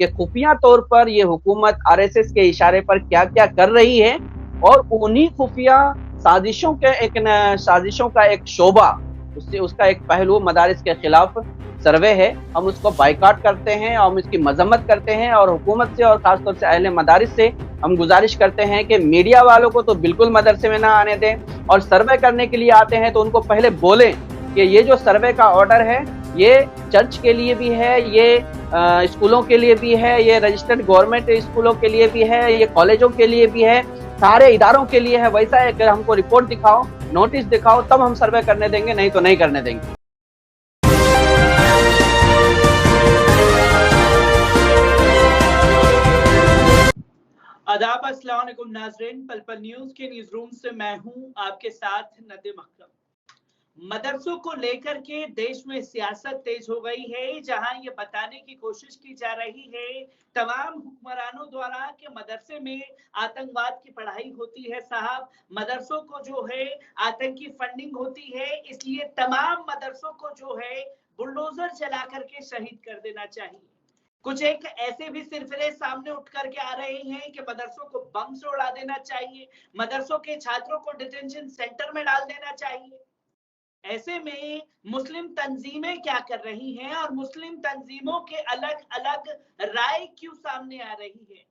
کہ खुफिया तौर पर ये हुकूमत आरएसएस के इशारे पर क्या क्या कर रही है, और उन्हीं खुफिया साजिशों का एक शोबा, उससे उसका एक पहलू मदारिस के खिलाफ सर्वे है। हम उसको बाइकाट करते हैं और हम इसकी मजम्मत करते हैं, और हुकूमत से और खासतौर से अहले मदारिस से हम गुजारिश करते हैं कि मीडिया वालों को तो बिल्कुल मदरसे में ना आने दें, और सर्वे करने के लिए आते हैं तो उनको पहले बोलें कि ये जो सर्वे का ऑर्डर है ये चर्च के लिए भी है, ये स्कूलों के लिए भी है, ये रजिस्टर्ड गवर्नमेंट स्कूलों के लिए भी है, ये कॉलेजों के लिए भी है, सारे इदारों के लिए है। वैसा है कि हमको रिपोर्ट दिखाओ, नोटिस दिखाओ, तब हम सर्वे करने देंगे, नहीं तो नहीं करने देंगे। आदाब, अस्सलाम वालेकुम नाज़रीन। पल पल न्यूज के न्यूज रूम से मैं हूं आपके साथ नदीम अकरम। मदरसों को लेकर के देश में सियासत तेज हो गई है, जहां ये बताने की कोशिश की जा रही है तमाम हुक्मरानों द्वारा कि मदरसे में आतंकवाद की पढ़ाई होती है साहब, मदरसों को जो है आतंकी फंडिंग होती है, इसलिए तमाम मदरसों को जो है बुलडोजर चला करके शहीद कर देना चाहिए। कुछ एक ऐसे भी सिलसिले सामने उठ करके आ रहे हैं कि मदरसों को बम से उड़ा देना चाहिए, मदरसों के छात्रों को डिटेंशन सेंटर में डाल देना चाहिए। ऐसे में मुस्लिम तंजीमें क्या कर रही हैं और मुस्लिम तंजीमों के अलग अलग राय क्यों सामने आ रही है,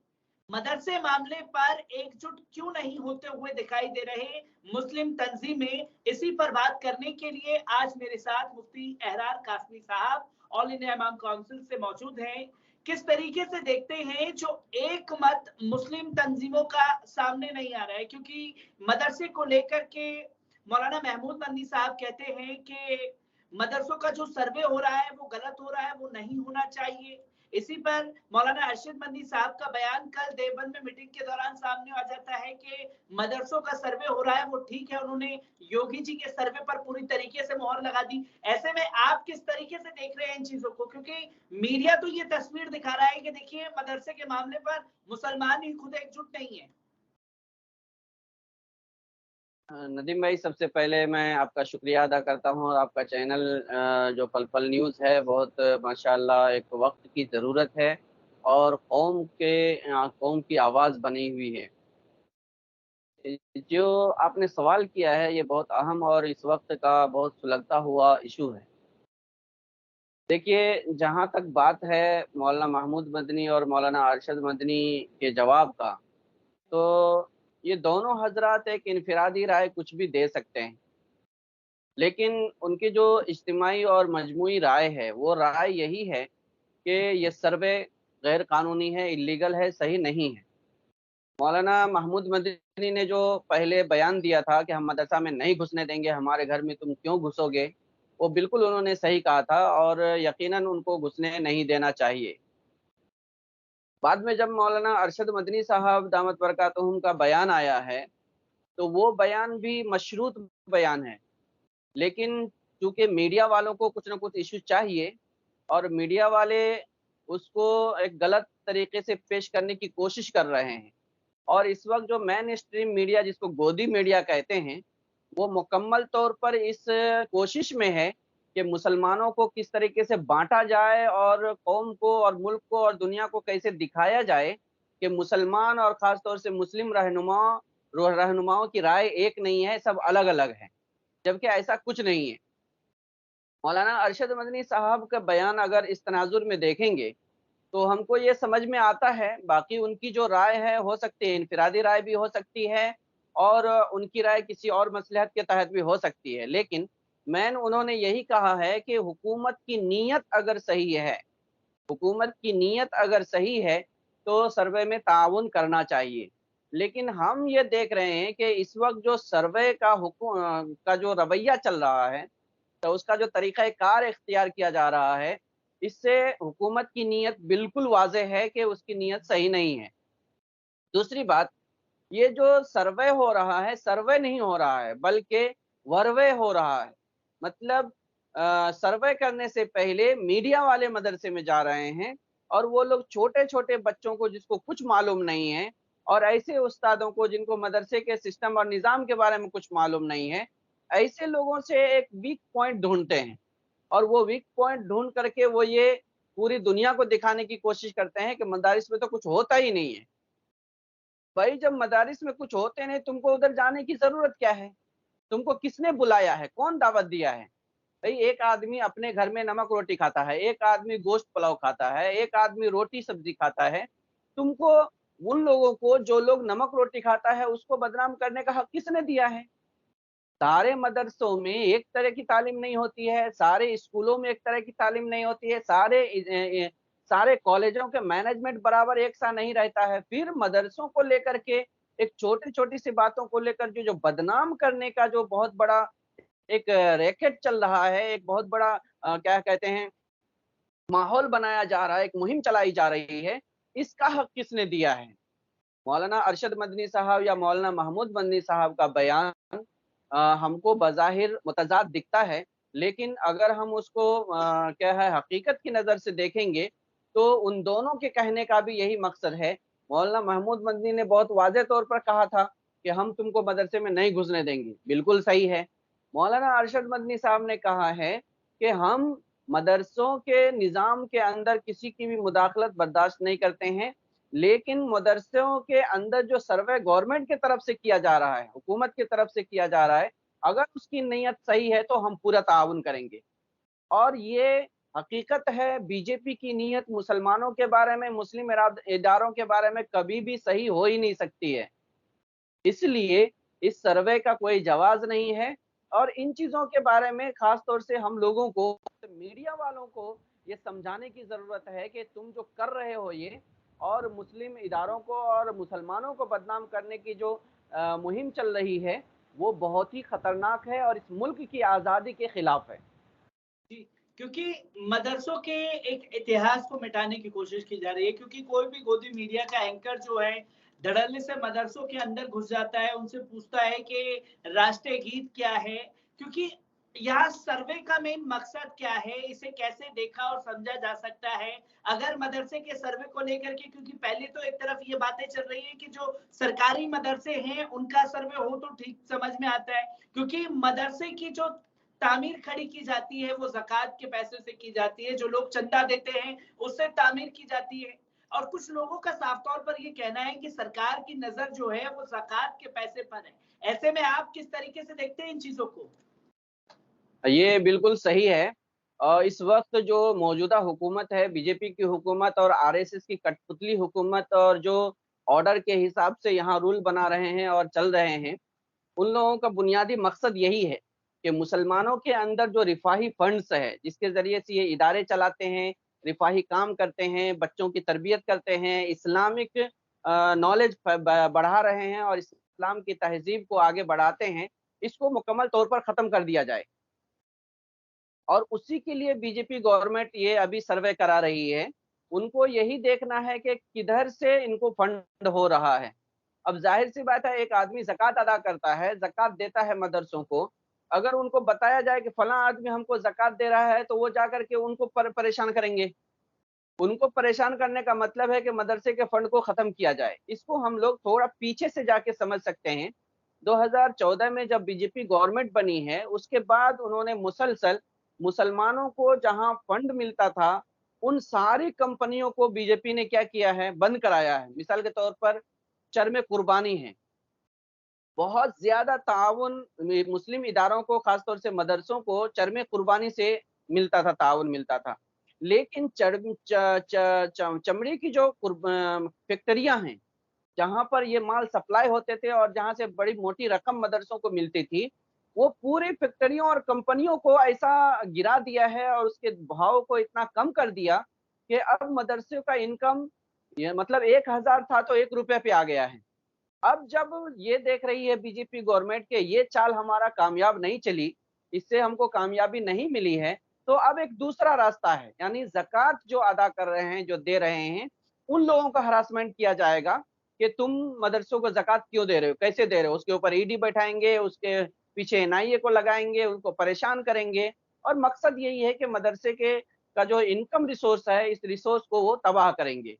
मदरसे मामले पर एकजुट क्यों नहीं होते हुए दिखाई दे रहे मुस्लिम तंजीमें, इसी पर बात करने के लिए आज मेरे साथ मुफ्ती एहरार कासमी साहब ऑल इंडिया इमाम काउंसिल से मौजूद हैं। किस तरीके से देखते हैं जो एक मत मुस्लिम तंजीमों का सामने नहीं आ रहा है, क्योंकि मदरसे को लेकर के मौलाना महमूद मदनी साहब कहते हैं कि मदरसों का जो सर्वे हो रहा है वो गलत हो रहा है, वो नहीं होना चाहिए। इसी पर मौलाना अरशद मदनी साहब का बयान कल देवबंद में मीटिंग के दौरान सामने आ जाता है कि मदरसों का सर्वे हो रहा है वो ठीक है, उन्होंने योगी जी के सर्वे पर पूरी तरीके से मोहर लगा दी। ऐसे में आप किस तरीके से देख रहे हैं इन चीजों को, क्योंकि मीडिया तो ये तस्वीर दिखा रहा है कि देखिए मदरसे के मामले पर मुसलमान ही खुद एकजुट नहीं है। नदीम भाई, सबसे पहले मैं आपका शुक्रिया अदा करता हूँ, और आपका चैनल जो पल पल न्यूज़ है बहुत माशाल्लाह एक वक्त की ज़रूरत है, और कौम की आवाज़ बनी हुई है। जो आपने सवाल किया है ये बहुत अहम और इस वक्त का बहुत सुलगता हुआ इशू है। देखिए, जहाँ तक बात है मौलाना महमूद मदनी और मौलाना अरशद मदनी के जवाब का, तो ये दोनों हजरात एक इनफरादी राय कुछ भी दे सकते हैं, लेकिन उनकी जो इज्तिमाई और मजमूई राय है वो राय यही है कि ये सर्वे गैर कानूनी है, इलीगल है, सही नहीं है। मौलाना महमूद मदनी ने जो पहले बयान दिया था कि हम मदरसा में नहीं घुसने देंगे, हमारे घर में तुम क्यों घुसोगे, वो बिल्कुल उन्होंने सही कहा था, और यकीनन उनको घुसने नहीं देना चाहिए। बाद में जब मौलाना अरशद मदनी साहब दामत बरकातहुम का बयान आया है, तो वो बयान भी मशरूत बयान है, लेकिन चूंकि मीडिया वालों को कुछ ना कुछ इशू चाहिए, और मीडिया वाले उसको एक गलत तरीके से पेश करने की कोशिश कर रहे हैं, और इस वक्त जो मेन स्ट्रीम मीडिया जिसको गोदी मीडिया कहते हैं, वो मुकम्मल तौर पर इस कोशिश में है कि मुसलमानों को किस तरीके से बांटा जाए, और कौम को और मुल्क को और दुनिया को कैसे दिखाया जाए कि मुसलमान और ख़ास तौर से मुस्लिम रहनुमाओं की राय एक नहीं है, सब अलग अलग हैं, जबकि ऐसा कुछ नहीं है। मौलाना अरशद मदनी साहब का बयान अगर इस तनाजुर में देखेंगे तो हमको ये समझ में आता है, बाकी उनकी जो राय है हो सकती है इनफरादी राय भी हो सकती है, और उनकी राय किसी और मसलहत के तहत भी हो सकती है, लेकिन मैन उन्होंने यही कहा है कि हुकूमत की नीयत अगर सही है, हुकूमत की नीयत अगर सही है तो सर्वे में ताउन करना चाहिए। लेकिन हम ये देख रहे हैं कि इस वक्त जो सर्वे का जो रवैया चल रहा है, तो उसका जो तरीका कार इख्तियार किया जा रहा है, इससे हुकूमत की नीयत बिल्कुल वाज़ेह है कि उसकी नीयत सही नहीं है। दूसरी बात, ये जो सर्वे हो रहा है, सर्वे नहीं हो रहा है बल्कि वर्वे हो रहा है। मतलब सर्वे करने से पहले मीडिया वाले मदरसे में जा रहे हैं, और वो लोग छोटे-छोटे बच्चों को जिसको कुछ मालूम नहीं है, और ऐसे उस्तादों को जिनको मदरसे के सिस्टम और निज़ाम के बारे में कुछ मालूम नहीं है, ऐसे लोगों से एक वीक पॉइंट ढूँढते हैं, और वो वीक पॉइंट ढूँढ करके वो ये पूरी दुनिया को दिखाने की कोशिश करते हैं कि मदारिस में तो कुछ होता ही नहीं है। भाई जब मदारिस में कुछ होते नहीं, तुमको उधर जाने की ज़रूरत क्या है? तुमको किसने बुलाया है? कौन दावत दिया है? भाई एक आदमी अपने घर में नमक रोटी खाता है, एक आदमी गोश्त पुलाव खाता है, एक आदमी रोटी सब्जी खाता है। तुमको उन लोगों को, जो लोग नमक रोटी खाता है, उसको बदनाम करने का हक किसने दिया है? सारे मदरसों में एक तरह की तालीम नहीं होती है, सारे स्कूलों में एक तरह की तालीम नहीं होती है, सारे कॉलेजों के मैनेजमेंट बराबर एक सा नहीं रहता है। फिर मदरसों को लेकर के एक छोटी-छोटी सी बातों को लेकर जो जो बदनाम करने का जो बहुत बड़ा एक रैकेट चल रहा है, एक बहुत बड़ा क्या कहते हैं, माहौल बनाया जा रहा है, एक मुहिम चलाई जा रही है, इसका हक किसने दिया है? मौलाना अरशद मदनी साहब या मौलाना महमूद मदनी साहब का बयान हमको बज़ाहिर मुतज़ाद दिखता है, लेकिन अगर हम उसको क्या है हकीकत की नज़र से देखेंगे, तो उन दोनों के कहने का भी यही मकसद है। मौलाना महमूद मदनी ने बहुत वाज़ेह तौर पर कहा था कि हम तुमको मदरसे में नहीं घुसने देंगे, बिल्कुल सही है। मौलाना अरशद मदनी साहब ने कहा है कि हम मदरसों के निज़ाम के अंदर किसी की भी मुदाखलत बर्दाश्त नहीं करते हैं, लेकिन मदरसों के अंदर जो सर्वे गवर्नमेंट की तरफ से किया जा रहा है, हुकूमत की तरफ से किया जा रहा है, अगर उसकी नीयत सही है तो हम पूरा ताउन करेंगे। और ये हकीकत है, बीजेपी की नीयत मुसलमानों के बारे में, मुस्लिम इदारों के बारे में कभी भी सही हो ही नहीं सकती है। इसलिए इस सर्वे का कोई जवाज़ नहीं है और इन चीज़ों के बारे में ख़ास तौर से हम लोगों को, मीडिया वालों को ये समझाने की ज़रूरत है कि तुम जो कर रहे हो ये, और मुस्लिम इदारों को और मुसलमानों को बदनाम करने की जो मुहिम चल रही है, वो बहुत ही खतरनाक है और इस मुल्क की आज़ादी के खिलाफ है। जी, क्योंकि मदरसों के एक इतिहास को मिटाने की कोशिश की जा रही है, क्योंकि कोई भी गोदी मीडिया का एंकर जो है धड़ल्ले से मदरसों के अंदर घुस जाता है, उनसे पूछता है कि राष्ट्रीय गीत क्या है, क्योंकि यहाँ सर्वे का मेन मकसद क्या है, इसे कैसे देखा और समझा जा सकता है अगर मदरसे के सर्वे को लेकर के, क्योंकि पहले तो एक तरफ ये बातें चल रही है कि जो सरकारी मदरसे हैं उनका सर्वे हो तो ठीक समझ में आता है, क्योंकि मदरसे की जो तामीर खड़ी की जाती है वो ज़कात के पैसे से की जाती है, जो लोग चंदा देते हैं उससे तामीर की जाती है। और कुछ लोगों का साफ तौर पर ये कहना है कि सरकार की नजर जो है वो ज़कात के पैसे पर है। ऐसे में आप किस तरीके से देखते हैं इन चीजों को? ये बिल्कुल सही है। इस वक़्त जो मौजूदा हुकूमत है, बीजेपी की हुकूमत और आरएसएस की कठपुतली हुकूमत, और जो ऑर्डर के हिसाब से यहाँ रूल बना रहे हैं और चल रहे हैं, उन लोगों का बुनियादी मकसद यही है कि मुसलमानों के अंदर जो रिफ़ाही फंड्स है, जिसके ज़रिए से ये इदारे चलाते हैं, रिफ़ाही काम करते हैं, बच्चों की तरबियत करते हैं, इस्लामिक नॉलेज बढ़ा रहे हैं और इस्लाम की तहज़ीब को आगे बढ़ाते हैं, इसको मुकम्मल तौर पर ख़त्म कर दिया जाए। और उसी के लिए बीजेपी गवर्नमेंट ये अभी सर्वे करा रही है। उनको यही देखना है कि किधर से इनको फंड हो रहा है। अब ज़ाहिर-सी बात है, एक आदमी ज़कात अदा करता है, ज़कात देता है मदरसों को। अगर उनको बताया जाए कि फलाँ आदमी हमको ज़कात दे रहा है, तो वो जाकर के उनको परेशान करेंगे। उनको परेशान करने का मतलब है कि मदरसे के फंड को ख़त्म किया जाए। इसको हम लोग थोड़ा पीछे से जाके समझ सकते हैं। 2014 में जब बीजेपी गवर्नमेंट बनी है, उसके बाद उन्होंने मुसलसल मुसलमानों को जहाँ फंड मिलता था, उन सारी कंपनियों को बीजेपी ने क्या किया है, बंद कराया है। मिसाल के तौर पर चरम कुर्बानी है। बहुत ज़्यादा ताउन मुस्लिम इदारों को, ख़ास तौर से मदरसों को चरम कुर्बानी से मिलता था, ताउन मिलता था। लेकिन चर्म च च च चमड़े की जो फैक्ट्रियाँ हैं, जहाँ पर ये माल सप्लाई होते थे और जहाँ से बड़ी मोटी रकम मदरसों को मिलती थी, वो पूरी फैक्ट्रियों और कंपनियों को ऐसा गिरा दिया है और उसके भाव को इतना कम कर दिया कि अब मदरसे का इनकम, ये मतलब 1000 था तो ₹1 पे आ गया है। अब जब ये देख रही है बीजेपी गवर्नमेंट के ये चाल हमारा कामयाब नहीं चली, इससे हमको कामयाबी नहीं मिली है, तो अब एक दूसरा रास्ता है, यानी ज़कात जो अदा कर रहे हैं, जो दे रहे हैं, उन लोगों का हरासमेंट किया जाएगा कि तुम मदरसों को ज़कात क्यों दे रहे हो? कैसे दे रहे हो? उसके ऊपर ईडी बैठाएँगे, उसके पीछे एनआईए को लगाएँगे, उनको परेशान करेंगे और मकसद यही है कि मदरसे के का जो इनकम रिसोर्स है, इस रिसोर्स को वो तबाह करेंगे।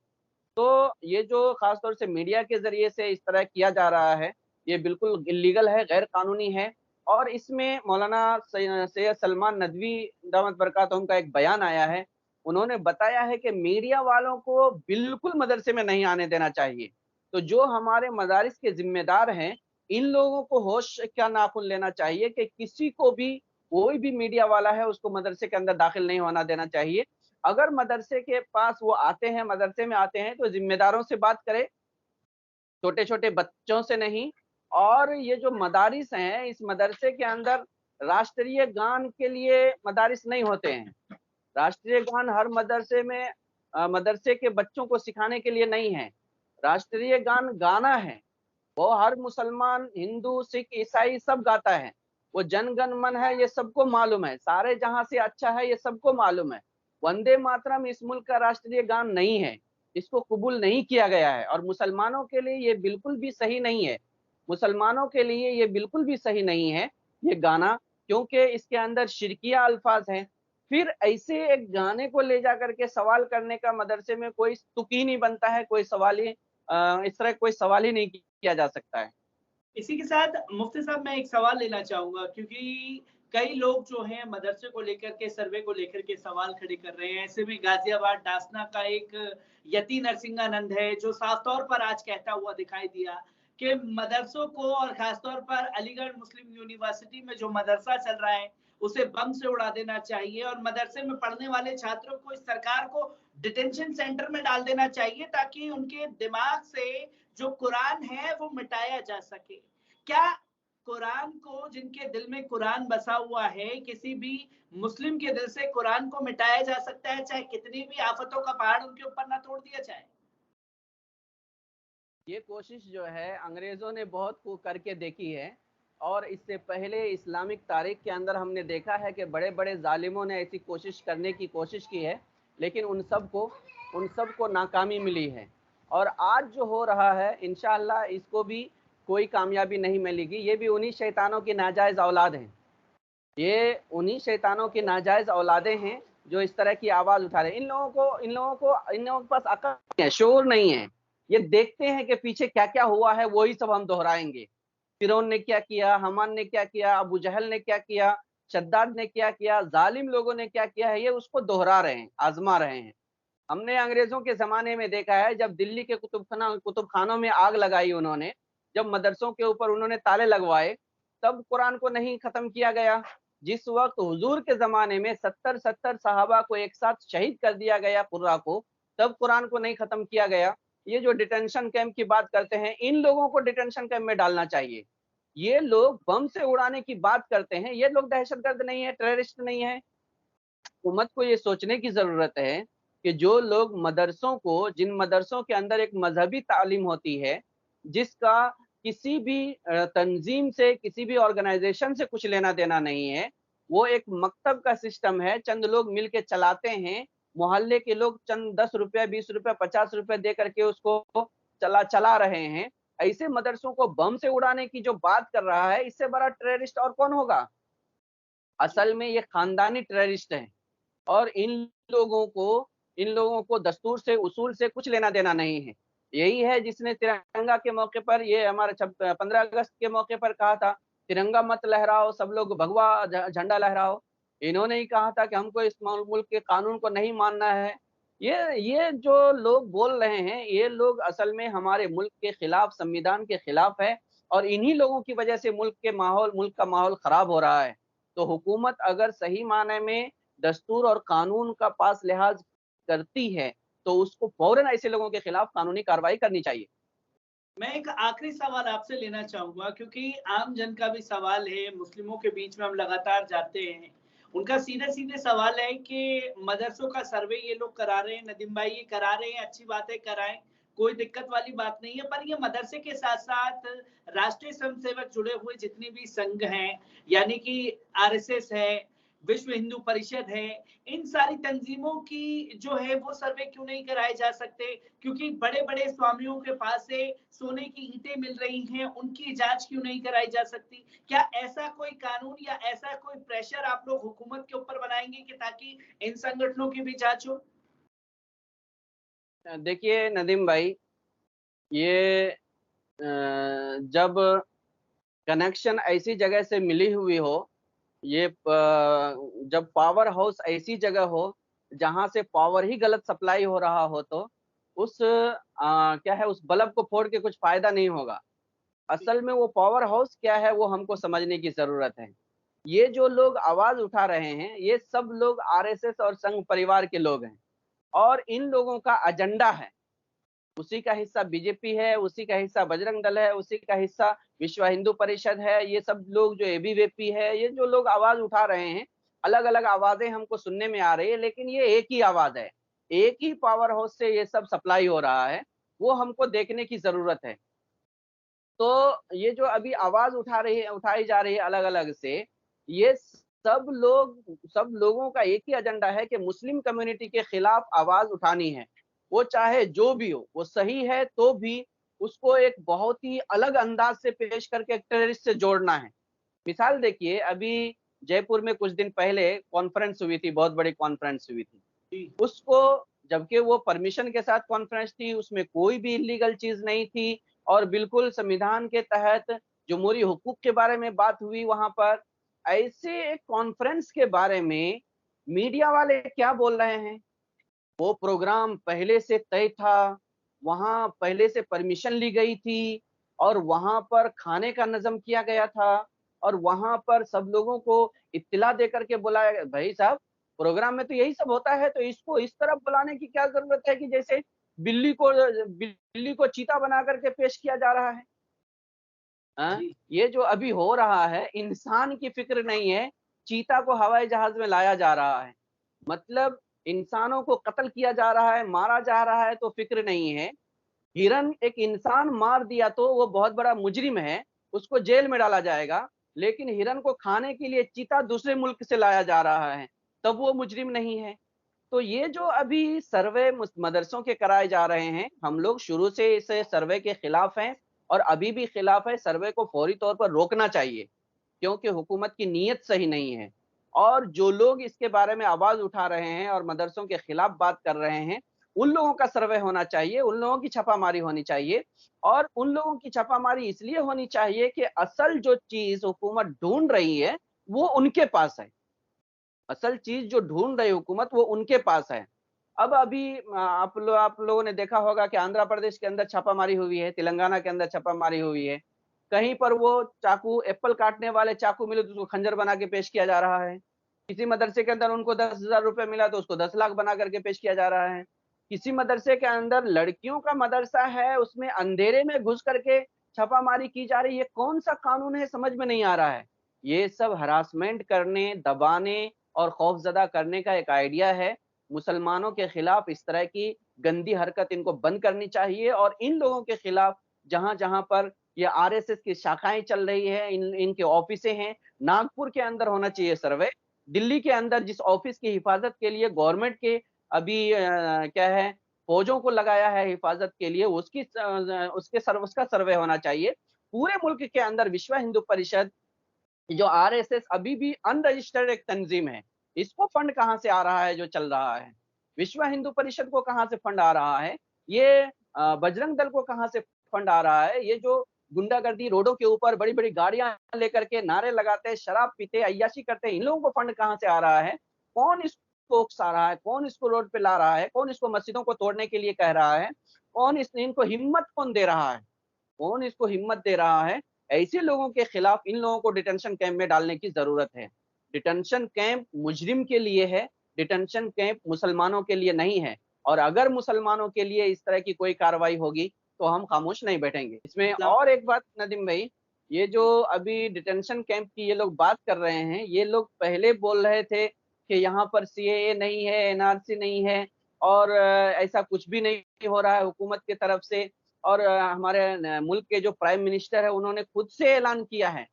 तो ये जो ख़ास तौर से मीडिया के ज़रिए से इस तरह किया जा रहा है, ये बिल्कुल इल्लीगल है, गैर कानूनी है और इसमें मौलाना सैयद सलमान नदवी दामत बरकातहू का एक बयान आया है, उन्होंने बताया है कि मीडिया वालों को बिल्कुल मदरसे में नहीं आने देना चाहिए। तो जो हमारे मदारिस के ज़िम्मेदार हैं, इन लोगों को होश का नाखून लेना चाहिए कि किसी को भी, कोई भी मीडिया वाला है, उसको मदरसे के अंदर दाखिल नहीं होना देना चाहिए। अगर मदरसे के पास वो आते हैं, मदरसे में आते हैं, तो ज़िम्मेदारों से बात करें, छोटे-छोटे बच्चों से नहीं। और ये जो मदारिस हैं, इस मदरसे के अंदर राष्ट्रीय गान के लिए मदारिस नहीं होते हैं। राष्ट्रीय गान हर मदरसे में मदरसे के बच्चों को सिखाने के लिए नहीं है। राष्ट्रीय गान गाना है, वो हर मुसलमान, हिंदू, सिख, ईसाई सब गाता है। वो जन गण मन है, ये सबको मालूम है। सारे जहां से अच्छा है, ये सबको मालूम है। वंदे मातरम इस मुल्क का राष्ट्रीय गान नहीं है, इसको कबूल नहीं किया गया है, और मुसलमानों के लिए ये बिल्कुल भी सही नहीं है। मुसलमानों के लिए ये बिल्कुल भी सही नहीं है ये गाना, क्योंकि इसके अंदर शिरकिया अल्फाज हैं। फिर ऐसे एक गाने को ले जा करके सवाल करने का मदरसे में कोई तुक ही नहीं बनता है, कोई सवाल ही इस तरह कोई सवाल ही नहीं किया जा सकता है। इसी के साथ मुफ्ती साहब मैं एक सवाल लेना चाहूँगा, क्योंकि कई लोग जो हैं मदरसे को लेकर के, सर्वे को लेकर के सवाल खड़े कर रहे हैं। ऐसे में गाज़ियाबाद डासना का एक यति नरसिंहानंद है, जो साफ तौर पर आज कहता हुआ दिखाई दिया कि मदरसों को, और खासतौर पर अलीगढ़ मुस्लिम यूनिवर्सिटी में जो मदरसा चल रहा है, उसे बम से उड़ा देना चाहिए, और मदरसे में पढ़ने वाले छात्रों को इस सरकार को डिटेंशन सेंटर में डाल देना चाहिए, ताकि उनके दिमाग से जो कुरान है वो मिटाया जा सके। क्या कुरान को, जिनके दिल में कुरान बसा हुआ है, किसी भी मुस्लिम के दिल से कुरान को मिटाया जा सकता है, चाहे कितनी भी आफतों का पहाड़ उनके ऊपर ना तोड़ दिया जाए? ये कोशिश जो है अंग्रेज़ों ने बहुत को करके देखी है, और इससे पहले इस्लामिक तारीख के अंदर हमने देखा है कि बड़े-बड़े ज़ालिमों ने ऐसी कोशिश करने की कोशिश की है, लेकिन उन सब को नाकामी मिली है। और आज जो हो रहा है, इंशाअल्लाह इसको भी कोई कामयाबी नहीं मिलेगी। ये भी उन्हीं शैतानों की नाजायज़ औलाद हैं। ये उन्हीं शैतानों की नाजायज़ औलादें हैं जो इस तरह की आवाज़ उठा रहे हैं। इन लोगों के पास अक्ल नहीं है, शऊर नहीं है। ये देखते हैं कि पीछे क्या-क्या हुआ है, वही सब हम दोहराएँगे। फिरौन ने क्या किया, हामान ने क्या किया, अबू जहल ने क्या किया, शद्दाद ने क्या किया, ज़ालिम लोगों ने क्या किया है, ये उसको दोहरा रहे हैं, आज़मा रहे हैं। हमने अंग्रेज़ों के ज़माने में देखा है, जब दिल्ली के कुतुब खानों में आग लगाई उन्होंने, जब मदरसों के ऊपर उन्होंने ताले लगवाए, तब कुरान को नहीं ख़त्म किया गया। जिस वक़्त हुज़ूर के ज़माने में 70-70 सहाबा को एक साथ शहीद कर दिया गया कुर्रा को, तब कुरान को नहीं ख़त्म किया गया। ये जो डिटेंशन कैंप की बात करते हैं, इन लोगों को डिटेंशन कैंप में डालना चाहिए। ये लोग बम से उड़ाने की बात करते हैं, ये लोग दहशतगर्द नहीं है, टेररिस्ट नहीं है। हुकूमत को ये सोचने की ज़रूरत है कि जो लोग मदरसों को, जिन मदरसों के अंदर एक मज़हबी तालीम होती है, जिसका किसी भी तंज़ीम से, किसी भी ऑर्गनाइज़ेशन से कुछ लेना-देना नहीं है, वो एक मकतब का सिस्टम है, चंद लोग मिल के चलाते हैं, मोहल्ले के लोग चंद ₹10, ₹20, ₹50 दे करके उसको चला रहे हैं। ऐसे मदरसों को बम से उड़ाने की जो बात कर रहा है, इससे बड़ा टेररिस्ट और कौन होगा? असल में ये खानदानी टेररिस्ट हैं। और इन लोगों को दस्तूर से, उसूल से कुछ लेना-देना नहीं है। यही है जिसने तिरंगा के मौके पर, ये हमारा 15 अगस्त के मौके पर कहा था, तिरंगा मत लहराओ, सब लोग भगवा झंडा लहराओ। इन्होंने ही कहा था कि हमको इस मुल्क के कानून को नहीं मानना है। ये जो लोग बोल रहे हैं, ये लोग असल में हमारे मुल्क के खिलाफ, संविधान के खिलाफ है, और इन्हीं लोगों की वजह से मुल्क का माहौल खराब हो रहा है। तो हुकूमत अगर सही मायने में दस्तूर और कानून का पास लिहाज करती है, तो उसको फ़ौरन ऐसे लोगों के खिलाफ कानूनी कार्रवाई करनी चाहिए। मैं एक आखिरी सवाल आपसे लेना चाहूँगा, क्योंकि आम जन का भी सवाल है, मुस्लिमों के बीच में हम लगातार जाते हैं। उनका सीधे-सीधे सवाल है कि मदरसों का सर्वे ये लोग करा रहे हैं, नदीम भाई ये करा रहे हैं, अच्छी बात है कराएँ, कोई दिक्कत वाली बात नहीं है। पर ये मदरसे के साथ-साथ राष्ट्रीय स्वयंसेवक जुड़े हुए जितने भी संघ हैं, यानी कि आरएसएस है, विश्व हिंदू परिषद है, इन सारी तंजीमों की जो है वो सर्वे क्यों नहीं कराए जा सकते? क्योंकि बड़े-बड़े स्वामियों के पास से सोने की ईंटें मिल रही हैं, उनकी जाँच क्यों नहीं कराई जा सकती? क्या ऐसा कोई कानून या ऐसा कोई प्रेशर आप लोग हुकूमत के ऊपर बनाएँगे कि ताकि इन संगठनों की भी जाँच हो? देखिए नदीम भाई, ये जब कनेक्शन ऐसी जगह से मिली हुई हो, जब पावर हाउस ऐसी जगह हो, जहां से पावर ही गलत सप्लाई हो रहा हो तो उस क्या है, उस बल्ब को फोड़ के कुछ फायदा नहीं होगा। असल में वो पावर हाउस क्या है वो हमको समझने की जरूरत है। ये जो लोग आवाज उठा रहे हैं ये सब लोग आरएसएस और संघ परिवार के लोग हैं, और इन लोगों का एजेंडा है, उसी का हिस्सा बीजेपी है, उसी का हिस्सा बजरंग दल है, उसी का हिस्सा विश्व हिंदू परिषद है। ये सब लोग जो एबीवीपी है, ये जो लोग आवाज उठा रहे हैं, अलग अलग आवाजें हमको सुनने में आ रही है, लेकिन ये एक ही आवाज है, एक ही पावर हाउस से ये सब सप्लाई हो रहा है, वो हमको देखने की जरूरत है। तो ये जो अभी आवाज उठाई जा रही है अलग अलग से, ये सब लोगों का एक ही एजेंडा है कि मुस्लिम कम्युनिटी के खिलाफ आवाज उठानी है। वो चाहे जो भी हो, वो सही है तो भी उसको एक बहुत ही अलग अंदाज से पेश करके एक टेररिस्ट से जोड़ना है। मिसाल देखिए, अभी जयपुर में कुछ दिन पहले कॉन्फ्रेंस हुई थी, बहुत बड़ी कॉन्फ्रेंस हुई थी। जी, उसको, जबकि वो परमिशन के साथ कॉन्फ्रेंस थी, उसमें कोई भी इलीगल चीज नहीं थी, और बिल्कुल संविधान के तहत जमहूरी हुकूक के बारे में बात हुई वहां पर। ऐसे एक कॉन्फ्रेंस के बारे में मीडिया वाले क्या बोल रहे हैं? वो प्रोग्राम पहले से तय था, वहां पहले से परमिशन ली गई थी, और वहां पर खाने का नजम किया गया था, और वहां पर सब लोगों को इत्तिला दे करके बुलाया गया। भाई साहब, प्रोग्राम में तो यही सब होता है, तो इसको इस तरफ बुलाने की क्या जरूरत है कि जैसे बिल्ली को चीता बना करके पेश किया जा रहा है। हाँ? जी, ये जो अभी हो रहा है, इंसान की फिक्र नहीं है, चीता को हवाई जहाज में लाया जा रहा है। मतलब इंसानों को कत्ल किया जा रहा है, मारा जा रहा है, तो फिक्र नहीं है। हिरन एक इंसान मार दिया तो वो बहुत बड़ा मुजरिम है, उसको जेल में डाला जाएगा, लेकिन हिरन को खाने के लिए चीता दूसरे मुल्क से लाया जा रहा है, तब वो मुजरिम नहीं है। तो ये जो अभी सर्वे मदरसों के कराए जा रहे हैं, हम लोग शुरू से इस सर्वे के खिलाफ हैं, और अभी भी खिलाफ है। सर्वे को फौरी तौर पर रोकना चाहिए, क्योंकि हुकूमत की नीयत सही नहीं है। और जो लोग इसके बारे में आवाज उठा रहे हैं और मदरसों के खिलाफ बात कर रहे हैं, उन लोगों का सर्वे होना चाहिए, उन लोगों की छापामारी होनी चाहिए। और उन लोगों की छापामारी इसलिए होनी चाहिए कि असल जो चीज हुकूमत ढूंढ रही है वो उनके पास है। असल चीज जो ढूंढ रही हुकूमत वो उनके पास है। अब अभी आप लोगों ने देखा होगा कि आंध्र प्रदेश के अंदर छापामारी हुई है, तेलंगाना के अंदर छापामारी हुई है। कहीं पर वो चाकू, एप्पल काटने वाले चाकू मिले तो उसको खंजर बना के पेश किया जा रहा है। किसी मदरसे के अंदर उनको 10,000 रुपए मिला तो उसको 10 लाख बना करके पेश किया जा रहा है। किसी मदरसे के अंदर, लड़कियों का मदरसा है, उसमें अंधेरे में घुस करके छापामारी की जा रही है। कौन सा कानून है, समझ में नहीं आ रहा है। ये सब हरासमेंट करने, दबाने और खौफजदा करने का एक आइडिया है। मुसलमानों के खिलाफ इस तरह की गंदी हरकत इनको बंद करनी चाहिए, और इन लोगों के खिलाफ जहां जहां पर ये आरएसएस की शाखाएं चल रही है, इनके ऑफिसें हैं, नागपुर के अंदर होना चाहिए सर्वे। दिल्ली के अंदर जिस ऑफिस की हिफाजत के लिए गवर्नमेंट के अभी क्या है, फौजों को लगाया है हिफाजत के लिए, उसका सर्वे होना चाहिए। पूरे मुल्क के अंदर विश्व हिंदू परिषद, जो आरएसएस अभी भी अनरजिस्टर्ड एक तंजीम है, इसको फंड कहां से आ रहा है जो चल रहा है? विश्व हिंदू परिषद को कहां से फंड आ रहा है? ये बजरंग दल को कहां से फंड आ रहा है? ये जो गुंडागर्दी, रोडों के ऊपर बड़ी बड़ी गाड़ियां लेकर के नारे लगाते हैं, शराब पीते, अय्याशी करते हैं, इन लोगों को फंड कहां से आ रहा है? कौन इसको उकसा रहा है? कौन इसको रोड पे ला रहा है? कौन इसको मस्जिदों को तोड़ने के लिए कह रहा है? इनको हिम्मत कौन दे रहा है? कौन इसको हिम्मत दे रहा है? ऐसे लोगों के खिलाफ इन लोगों को डिटेंशन कैंप में डालने की जरूरत है। डिटेंशन कैंप मुजरिम के लिए है, डिटेंशन कैंप मुसलमानों के लिए नहीं है। और अगर मुसलमानों के लिए इस तरह की कोई कार्रवाई होगी तो हम खामोश नहीं बैठेंगे। इसमें इस्लाम। और एक बात नदीम भाई, ये जो अभी डिटेंशन कैंप की ये लोग बात कर रहे हैं, ये लोग पहले बोल रहे थे कि यहाँ पर सीएए नहीं है, एनआरसी नहीं है, और ऐसा कुछ भी नहीं हो रहा है हुकूमत की तरफ से। और हमारे मुल्क के जो प्राइम मिनिस्टर है उन्होंने खुद से ऐलान किया है,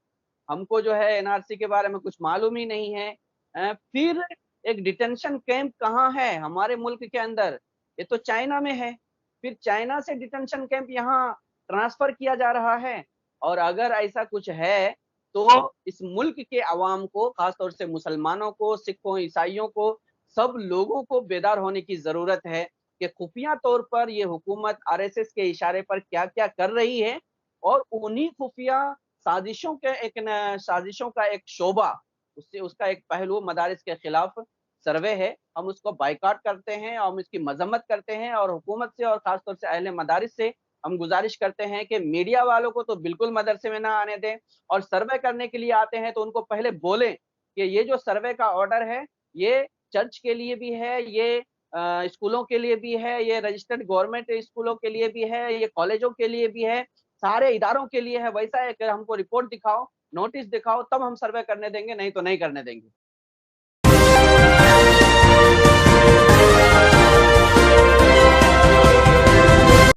हमको जो है एनआरसी के बारे में कुछ मालूम ही नहीं है। फिर एक डिटेंशन कैंप कहाँ है हमारे मुल्क के अंदर? ये तो चाइना में है। फिर चाइना से डिटेंशन कैंप यहाँ ट्रांसफर किया जा रहा है। और अगर ऐसा कुछ है तो इस मुल्क के अवाम को, खासतौर से मुसलमानों को, सिखों, ईसाइयों को, सब लोगों को बेदार होने की जरूरत है कि खुफिया तौर पर ये हुकूमत आरएसएस के इशारे पर क्या क्या कर रही है, और उन्हीं खुफिया साजिशों का एक शोबा, उसका एक पहलू मदारिस के खिलाफ सर्वे है, हम उसको बायकॉट करते हैं और हम इसकी मजम्मत करते हैं और हुकूमत से और खासतौर से अहले मदारिस से हम गुजारिश करते हैं कि मीडिया वालों को तो बिल्कुल मदरसे में ना आने दें, और सर्वे करने के लिए आते हैं तो उनको पहले बोलें कि ये जो सर्वे का ऑर्डर है, ये चर्च के लिए भी है, ये स्कूलों के लिए भी है, ये रजिस्टर्ड गवर्नमेंट स्कूलों के लिए भी है, ये कॉलेजों के लिए भी है, सारे इदारों के लिए है। वैसा है कि हमको रिपोर्ट दिखाओ, नोटिस दिखाओ, तब हम सर्वे करने देंगे, नहीं तो नहीं करने देंगे।